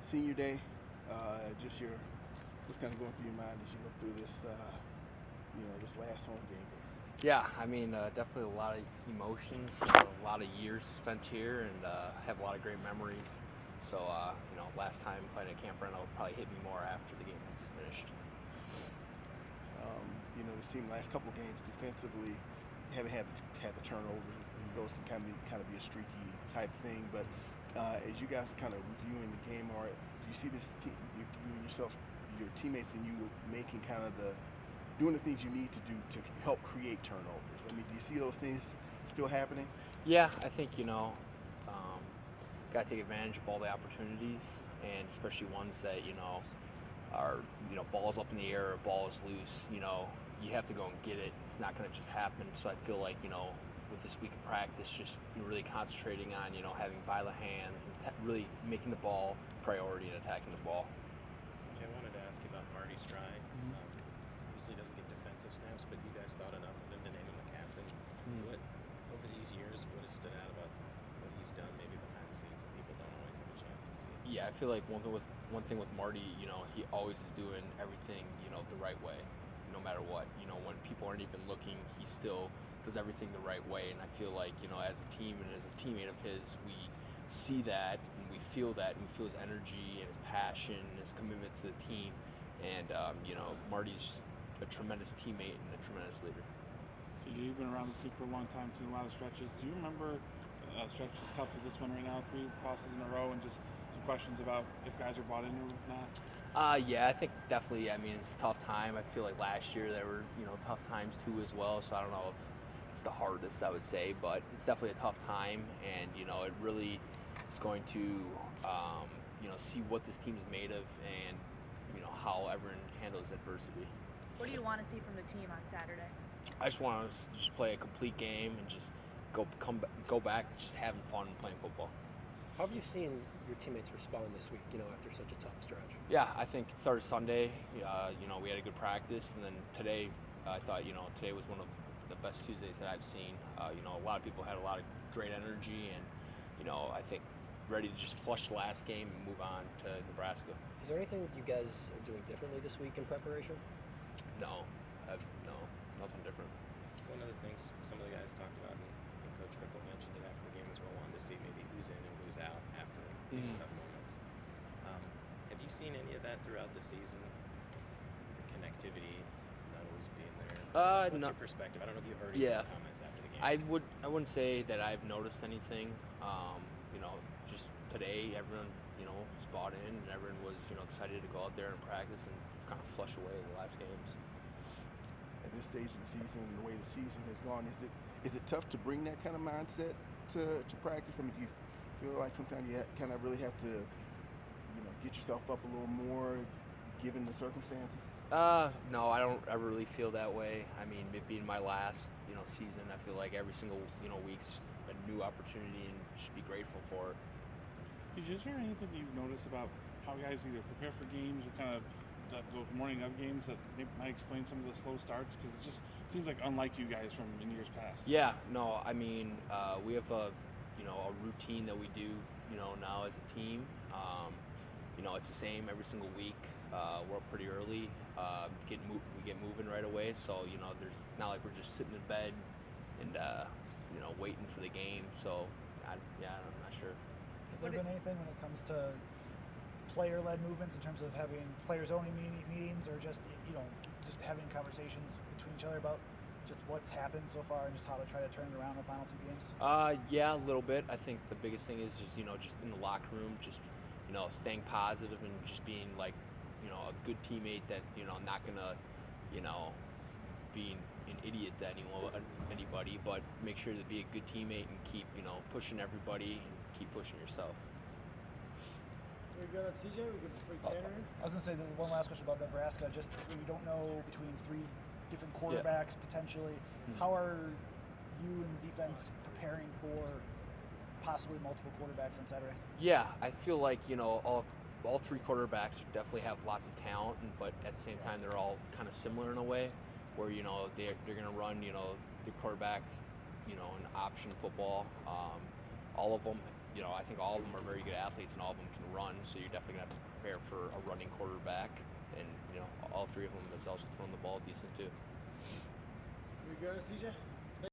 senior day. Just what's kind of going through your mind as you go through this, this last home game here? Yeah, I mean, definitely a lot of emotions, a lot of years spent here, and have a lot of great memories. So, last time playing at Camp Reno probably hit me more after the game was finished. This team last couple games defensively haven't had the turnovers. Those can kind of be a streaky type thing. But as you guys are kind of reviewing the game, do you see this team, you yourself, your teammates, and you making kind of doing the things you need to do to help create turnovers? I mean, do you see those things still happening? Yeah, I think got to take advantage of all the opportunities, and especially ones that are balls up in the air or balls loose. You have to go and get it. It's not going to just happen. So I feel like with this week of practice, just really concentrating on having violent hands and really making the ball priority and attacking the ball. So CJ, I wanted to ask you about Marty Stride. Obviously doesn't get defensive snaps, but you guys thought enough of him to name him a captain. What over these years, what has stood out about what he's done maybe behind the scenes that people don't always have a chance to see? Yeah, I feel like one thing with Marty, he always is doing everything the right way, no matter what. When people aren't even looking, he still does everything the right way. And I feel like as a team and as a teammate of his, we see that and we feel that, and we feel his energy and his passion and his commitment to the team. And Marty's a tremendous teammate and a tremendous leader. CJ, you've been around the team for a long time, seen a lot of stretches. Do you remember a stretch as tough as this one right now, 3 losses in a row, and just some questions about if guys are bought into or not? Yeah, I think definitely. I mean, it's a tough time. I feel like last year there were tough times too as well. So I don't know if it's the hardest, I would say, but it's definitely a tough time, and it really is going to see what this team is made of, and how everyone handles adversity. What do you want to see from the team on Saturday? I just want us to just play a complete game and just go back just having fun playing football. How have you seen your teammates respond this week, after such a tough stretch? Yeah, I think it started Sunday. We had a good practice, and then today, I thought, today was one of the best Tuesdays that I've seen. A lot of people had a lot of great energy, and, I think ready to just flush the last game and move on to Nebraska. Is there anything you guys are doing differently this week in preparation? No, nothing different. One of the things some of the guys talked about, and Coach Fickle mentioned it after the game as well, wanted to see maybe who's in and who's out after these tough moments. Have you seen any of that throughout the season? The connectivity not always being there. What's your perspective? I don't know if you heard any of his comments after the game. I wouldn't say that I've noticed anything. Just today, everyone was bought in, and everyone was excited to go out there and practice and kind of flush away the last games. At this stage of the season, the way the season has gone, is it tough to bring that kind of mindset to practice? I mean, do you feel like sometimes you kind of really have to, get yourself up a little more, given the circumstances? No, I don't ever really feel that way. I mean, it being my last, season, I feel like every single, week's a new opportunity and should be grateful for it. Is there anything you've noticed about how guys either prepare for games or kind of the morning of games that might explain some of the slow starts? Because it just seems like unlike you guys from in years past. Yeah, no, I mean, we have a routine that we do, now as a team. It's the same every single week. We're up pretty early. We get moving right away. So there's not like we're just sitting in bed and waiting for the game. So I'm not sure. Has there been anything when it comes to player-led movements in terms of having players-only meetings, or just just having conversations between each other about just what's happened so far and just how to try to turn it around in the final 2 games? Yeah, a little bit. I think the biggest thing is just just in the locker room, just staying positive and just being like a good teammate that's not gonna be an idiot to anybody, but make sure to be a good teammate and keep pushing everybody and keep pushing yourself. We good on CJ? We can bring Tanner in? I was going to say one last question about Nebraska. Just we don't know between 3 different quarterbacks potentially. How are you and the defense preparing for possibly multiple quarterbacks on Saturday? Yeah, I feel like all 3 quarterbacks definitely have lots of talent, but at the same time they're all kind of similar in a way, where they're going to run the quarterback an option football. All of them I think all of them are very good athletes and all of them can run. So you're definitely gonna have to prepare for a running quarterback, and all three of them is also throwing the ball decent too. We good, CJ?